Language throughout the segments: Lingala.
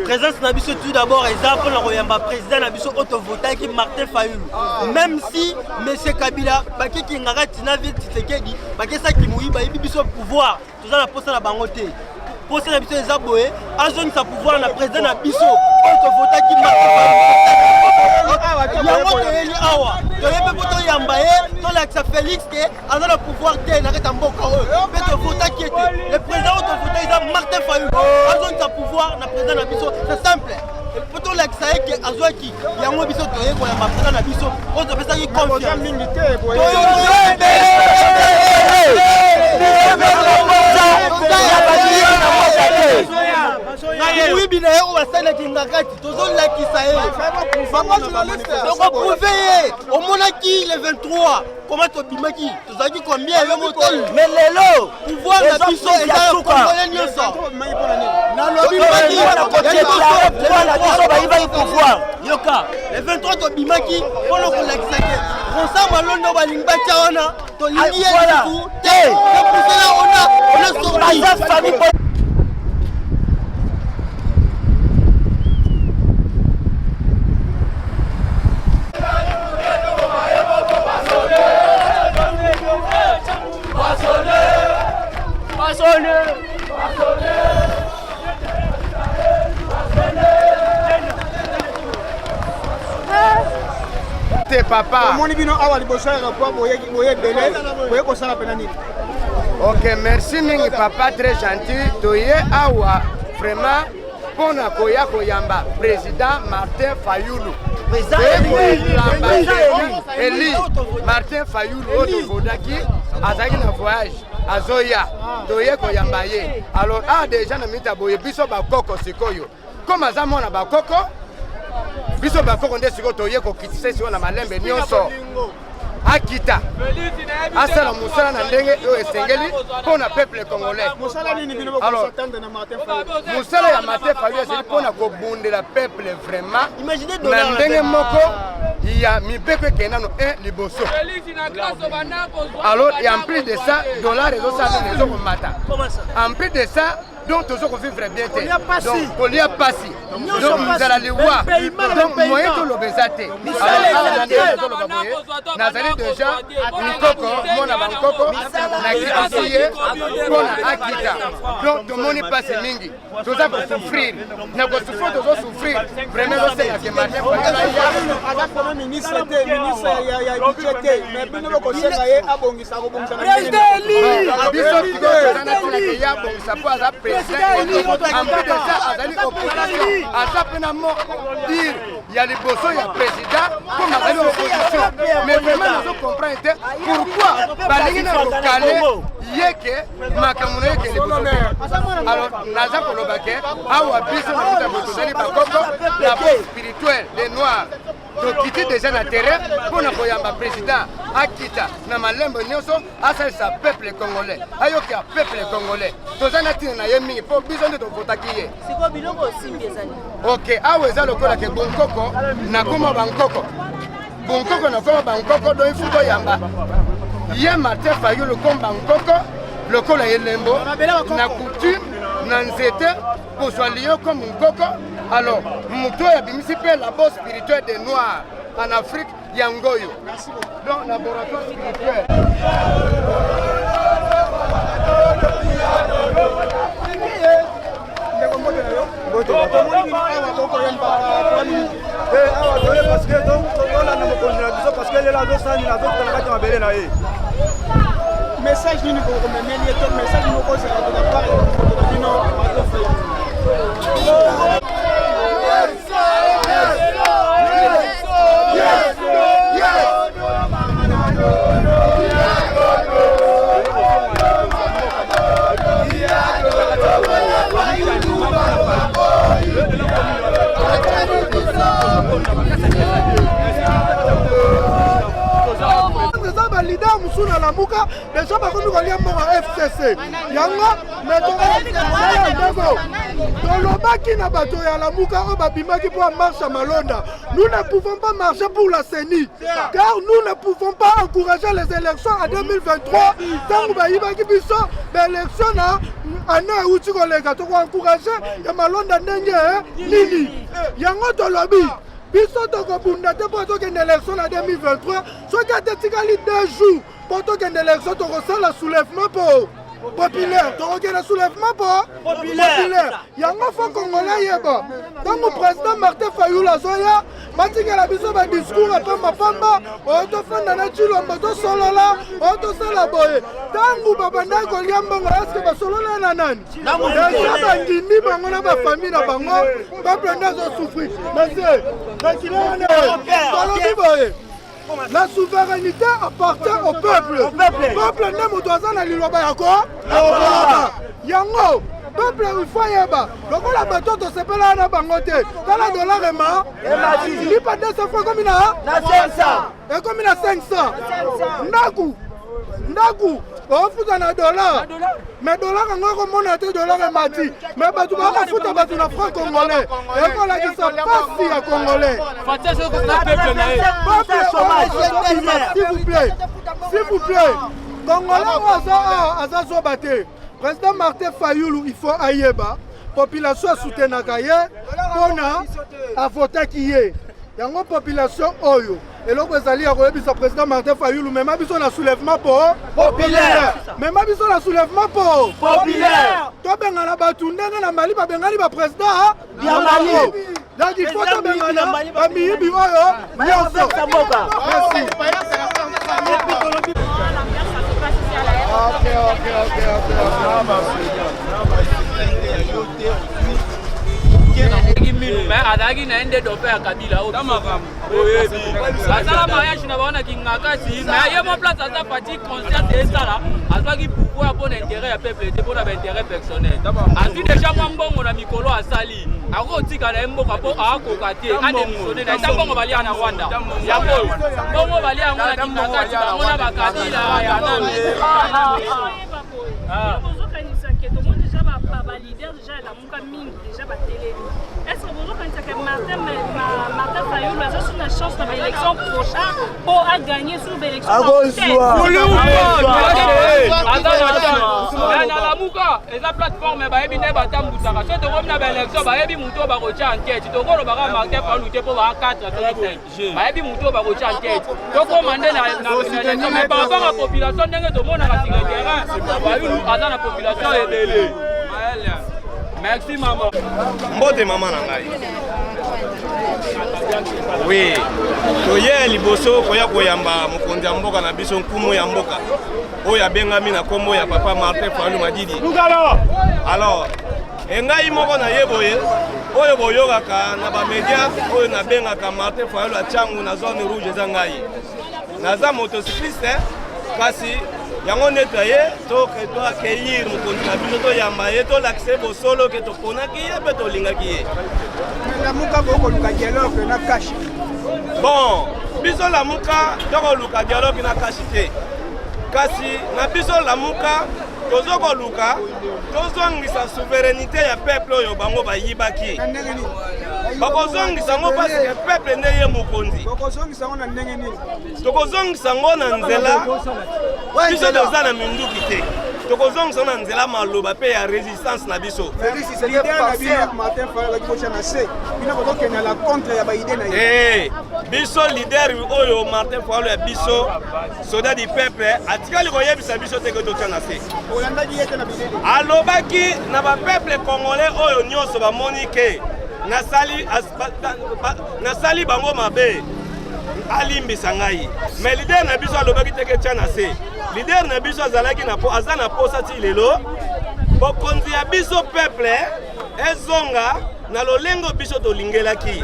Présence Nabiso tout d'abord exemple le président Nabiso autovoté qui Martin Fayoulou. Même si M. Kabila qui ngara tina vite Tshisekedi ça qui mouille biso pouvoir tout ça la poste na bangoté. Poste na biso ezaboé azoni sa pouvoir na président Nabiso autovoté qui Martin Fayoulou. Yango toyeli awa toyebi poto yambaye tolakisa Félix ke aza na pouvoir te naketa mboka oyo mpe tovotaki ete le président oyo tovota eza Martin Fayoulou azoni sa pouvoir na président na biso c'est simple po tolakisa ye ke azwaki yango biso toyekoyamba président na biso oyo topesaki confiance oui bien on va s'en aller ngakati toujours là qui ça est donc prouver au monaki le 23 comment to bimaki tozaki combien le motel mais lelo pouvoir na biso eza congolais nyonso na lobi bimaki la biso ba iba pouvoir yoka le 23 to bimaki polo ko lakisake rosa malondo balingba chaona to lingi tout te pour cela on a sorti Papa. Ok, merci mingi papa, très gentil. Toye awa vraiment pour na koya koyamba président Martin Fayoulou. Eli Martin Fayoulou autovodaki azaki na voyage azoya toye koyamba ye. Alors déjà na mita boye biso ba koko sikoyo. Comme azamo na ba koko biso bakoko nde siko toye kokitisa siko na malembe nyonso akita asala musala na ndenge oyo esengeli mpona peuple congolais. Musala ya Martin Fayoulou ezali mpona kobundela peuple vraiment na ndenge moko ya mibeko ekenda no liboso. Alors et en plus de ça dollar ezosala ezokomata en plus de ça donc toujours qu'on vivre bien donc on y a passé donc nous allons les voir donc moyen de l'obésité alors déjà Nikoko mona bankoko na kiasiye mona akita donc tout le monde passe mingi tout ça pour souffrir na ko souffrir vraiment c'est la Martin Fayoulou comme ministre ya budget mais bino ko senga ye abongisa ko bongisa na biso ko ya bongisa po za en plus de ça, Azali opposition, Azapena dire il y a les bossons, il y a le président, comme Azali opposition. Mais vraiment, nous comprenons pourquoi Balingina Calais, Yeke, Makamune, que les bossons. Alors, Naza Kolobake, Awa Biso, la voix spirituelle des Noirs. Donc, quitter déjà le terrain pour nous président Akita, Namalembo Nyoso, Asal sa peuple congolais. Ayoka peuple congolais. Tozanati na yemi pour besoin de votakier. C'est quoi bilongo simbezani? OK, aweza lokola ke Bonkoko na kuma Bankoko. Bonkoko na kuma Bankoko do ifuto yamba. Ye Martin Fayoulou comme Bankoko, lokola yelembo na coutume na nzete pour soigner comme Nkoko. Alors, Mouto a bénéficié la base spirituelle des Noirs en Afrique, Yangoyo. Donc, laboratoire spirituel. Message ni ko message ni ko se la part de no mosusu na lamuka déjà bakomi kolia mbongo FCC yango metoko tolobaki na bato ya lamuka oyo babimaki mpo marche malonda. Nous ne pouvons pas marcher pour la CENI car nous ne pouvons pas encourager les élections en 2023 tango bayibaki biso baélection na année euti koleka tokoencourage ya malonda ndenge nini yango tolobi biso tokobunda te mpo tokende élection na 2023 soki ate tikali 2 jours mpo tokende élection tokosala soulèvement po populaire tokokende soulèvement po populaire yango fo congolais yeba ntango président Martin Fayulu azoya batikela biso badiscours apambapamba oyo tofanda na Chilombo tosolola oyo tosala boye ntango babandaki kolia mbongo eske basolola na nani deja bangindi bango na bafamille na bango peuple nde azosouffrir monsieur nakilana tolobi boye la souveraineté appartient au peuple. Peuple n'est motoza na liloba yako. Yango peuple il faut yeba. Donc la bateau to sepela na bangote. Dans la dollar ema. Il pas 200 fois comme na 500. Et comme na 500. Ndaku. On fout na dollar. Mais dollar ngoko mona te dollar emati. Mais batu ba fout batu na franc congolais. Et quand la qui ça passe ya congolais. S'il vous plaît, Congolais aza bate. Président Martin Fayulu, il faut ayeba. Population soutenaka ye, pona a voté qui est. Yango population oyo. Et l'autre ezali ya koyebisa président Martin Fayulu même biso na soulèvement populaire. Même biso na soulèvement populaire. To benga na batu ndenge na Mali ba bengani ba président ya Mali. Donc il faut to benga na ba miyibi oyo nyonso. Merci. mais adaki na ende dope ya kabila basala mariage na baona kingakasi mais ye mo place aza fatigue conscience esala azwaki pouvoir pour l'intérêt ya peuple te pour l'intérêt personnel azwi déjà mwa mbongo na mikolo asali akotika na mboka po akoka te ademissionne na ntango balia na Rwanda yango bongo balia yango na kingakasi bango na bakabila ya nani est-ce que vous pensez que Martin Fayulu a une chance dans l'élection prochaine pour gagner sur l'élection na lamuka eza plateforme bayebi nde batambusaka so tokomi na baélection bayebi mutu oyo bakotia enquête tokolobaka Martin Fayulu te mpo baka 4 5 bayebi mutu oyo bakotia enquête tokoma nde na élection mais par rapport à population ndenge tomonaka sur le terrain Fayulu aza na population ebele. Merci maman. Mbote maman na ngai. Oui. Toye liboso koya koyamba mokonzi ya mboka na biso nkumu ya mboka. Oyo abengami na kombo ya papa Martin Fayulu Madidi. Alors, engai moko na yeboye oyo boyokaka na ba media oyo na bengaka Martin Fayulu achangu na zone rouge za ngai. Naza motocycliste kasi yango netaye to ke to accueillir mokonzi na biso to yamba ye to l'accès bosolo ke to ponaki ye pe to lingaki ye lamuka boko luka dialogue na kashi bon biso lamuka to luka dialogue na kashi te kasi na biso lamuka tozo ko luka tozongisa souveraineté ya peuple oyo bango bayibaki bakozongisa ngo parce que peuple nde ye mokonzi bakozongisa ngo na ndenge nini tokozongisa ngo na nzela biso toza na minduki te tokozongisa na nzela maloba pe ya résistance na biso biso leader oyo Martin Fayulu ya biso soda du peuple atikali koyebisa biso te ke totia na se alobaki na bapeuple congolais oyo nyonso bamoni ke nasali bango mabe alimbisa ngai mais leader na biso alobaki te ke tia na se leader na biso azalaki na aza na posa ti lelo bokonzi ya biso peuple ezonga na lolengo biso tolingelaki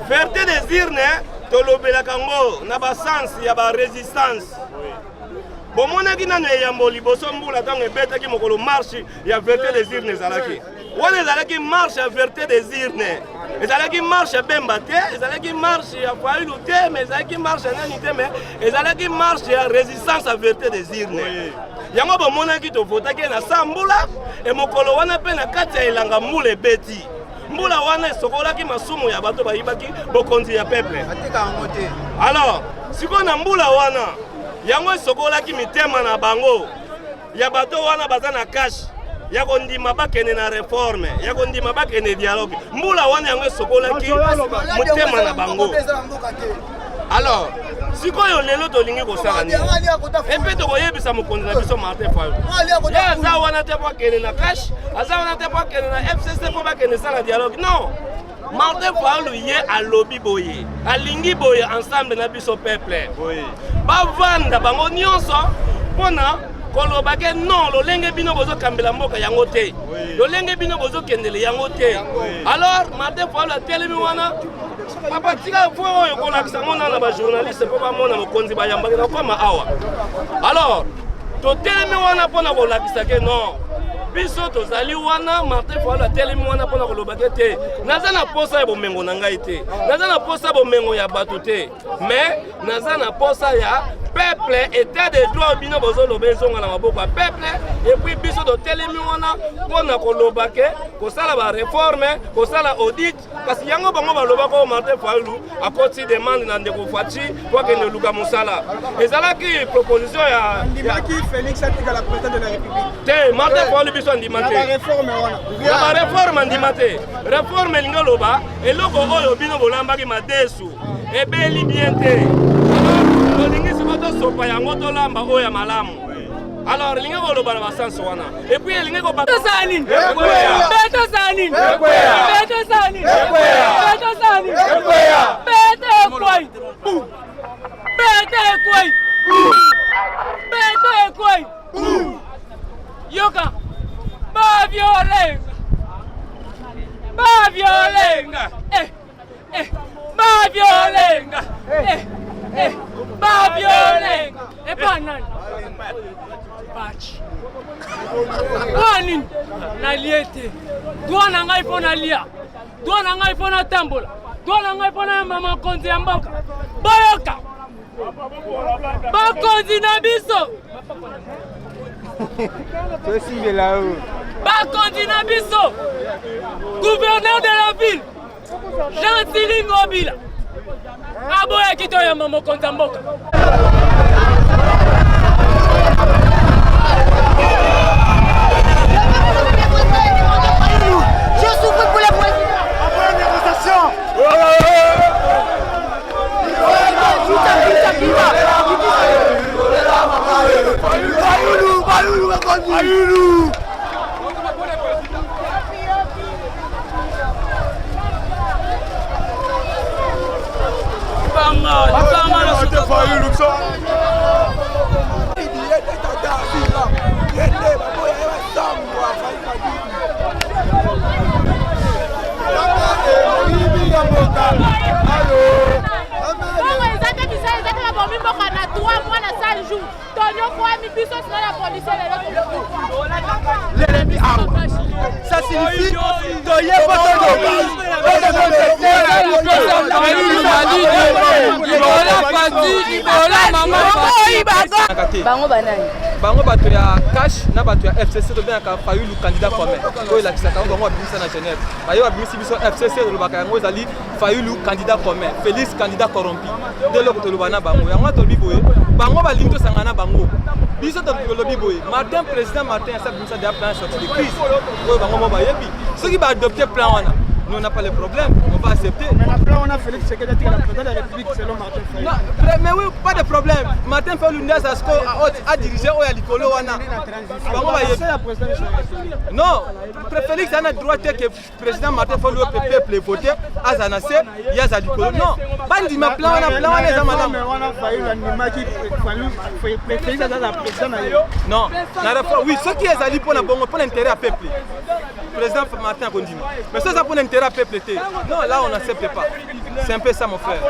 fierté des urnes tolobelaka ngo na basansi ya barésistance bomonaki nano eyambo liboso mbula ntango ebetaki mokolo marche ya fierté des urnes ezalaki wana ezalaki marche ya verté des urnes ezalaki marche ya Bemba te ezalaki marche ya Fayulu te mais ezalaki marche ya nani te mais ezalaki marche ya résistance à verté des urnes yango bomonaki tovotaki na sa mbula e mokolo wana mpe na kati ya elanga mbula ebeti mbula wana esokolaki masumu ya bato bayibaki bokonzi ya peuple alors sikoyo na mbula wana yango esokolaki mitema na bango ya bato wana baza na kashe ya kondima bakende na réforme ya kondima bakende dialogue mbula wana yango esokolaki motema na bango alors sikoyo lelo tolingi kosala nini epe tokoyebisa mokonzi na biso Martin Fayulu ye aza wana te po akende na kashe aza wana te po akende na FCC po bakende sala dialogue non Martin Fayulu ye alobi boye alingi boye ensemble na biso peuple bavanda bango nyonso mpona kolobake non lolenge bino bozokambela mboka yango te lolenge bino bozokendele yango te alors Martin Fayulu atelemi wana papa tika fo oyo kolakisa mona na bajournaliste mpo bamona mokonzi bayambaki na koma awa alors totelemi wana mpona kolakisa ke non biso tozali wana Martin Fayulu atelemi wana mpona kolobake te naza na posa ya bomengo na ngai te naza na posa bomengo ya bato te mais naza na posa ya peuple état de droit bino bozoloba ezonga na maboko ya peuple et puis biso totelemi wana mpona kolobake kosala bareforme kosala audit kasi yango bango balobaka Martin Fayulu akoti demande na ndeko Faci po akende luka mosala ezalaki proposition ya ndimaki Félix atikala président de la République te Martin Fayulu biso andima te ya bareforme andima te réforme elingi oloba eloko oyo bino bolambaki madesu ebeli bien te olingi siko tosopa yango tolamba oyo ya malamu alors elingi koloba na basansi wana epuis elingi yoka ba violenga ba violenga ba violenga ba violenga epanani bachi wani naliete doa na ngai pona lia doa na ngai pona tambola doa na ngai pona mama konzi ya mboka boyoka bakonzi na biso bakonzi na biso gouverneur de la ville Jean Silingo Obila aboya kito ya mama konzi ya mboka je souffre pour les présidents après une négociation ça signifie bango banani bango bato ya cash na bato ya FCC to bien ka Fayulu candidat commun ko la kisaka bango babimisa na Genève bayo babimisi biso FCC to lobaka yango ezali Fayulu candidat commun Félix candidat corrompu de loko to lobana bango yango to biboye bango balingi to sangana bango biso to lobi boye Martin président Martin a ça déjà plan sortie de crise ko bango mo bayebi ceux qui va adopter plan wana nous on n'a pas le problème, on va accepter. Mais la plan on a Félix Tshisekedi qui est le président de la République selon Martin Fayulu. Non, mais oui, pas de problème. Martin Fayulu a dirigé au Yalikolo wana. Non, Félix a le droit que le président Martin Fayulu peut voter à Zanase, il y a Zalikolo. Non, bandi ma plan on a les amadam. Mais on a Fayulu anima qui Félix a le président. Non, oui, ce qui est Zali pour l'intérêt à peuple. Président Martin Kondima. Mais ça pour l'intérêt à peuple. Non, là on n'accepte pas. C'est un peu ça mon frère.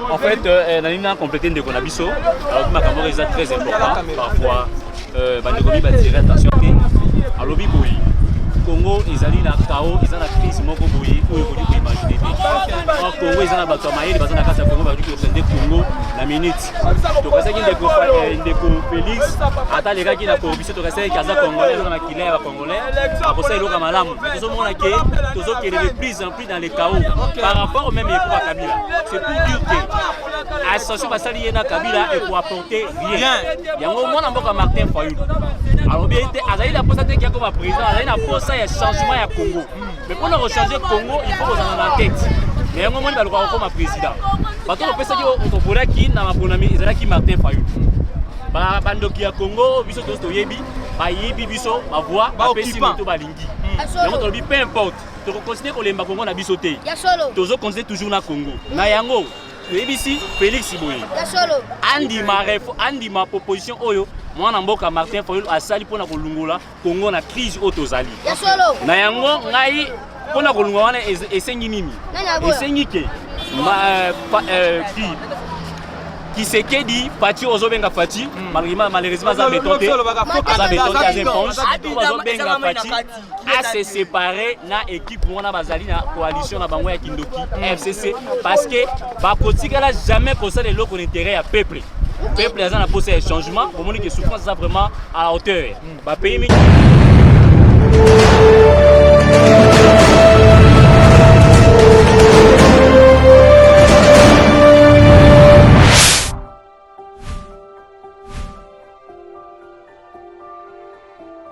En fait, on a complété de Konabiso. Alors ma caméra est très important. Parfois, on va tirer attention. Alors Biboui, Congo ezali na chaos eza na crise moko boye oyo ekoli koimagine te Congo eza na bato ya mayele baza na kati ya Congo bakoki korepresente Congo na minute tokasaki ndeko Félix ata alekaki na corruption tokasaki aza congolais aza na makila ya bacongolais akosala eloko malamu tozomona ke tozokende de plus en plus dans le chaos par rapport au même époque à Kabila c'est pour dire que association basali ye na Kabila ekoapporter rien yango mwana mboka Martin Fayulu alors bien azali na posa te ki akoma président azali na posa ya changement ya Congo mais pour changer Congo il faut kozala na tête mais yango moni baluka kokoma président bato bapesaki otobolaki na maponami ezalaki Martin Fayulu bandoki ya Congo biso tozo toyebi bayebi biso bavoi bapesi moto balingi yango tolobi peu importe tokoconsidere kolemba Congo na biso te tozoconsidere toujours na Congo na yango toyebisi Félix boye andima proposition oyo mwana mboka Martin Fayulu asali mpona kolungola Congo na crise oyo tozali na yango ngai mpona kolungola wana esengi nini esengi ke Kisekedi Fati ozobenga Fati malheureusement aza betonté aza éponge ozobenga Fati a se séparer na équipe wana bazali na coalition na bango ya Kindoki FCC parce que bakotikala jamais kosala eloko l'intérêt ya peuple aza na posa ya changement bomoni que souffrance eza vraiment à la hauteur ba pays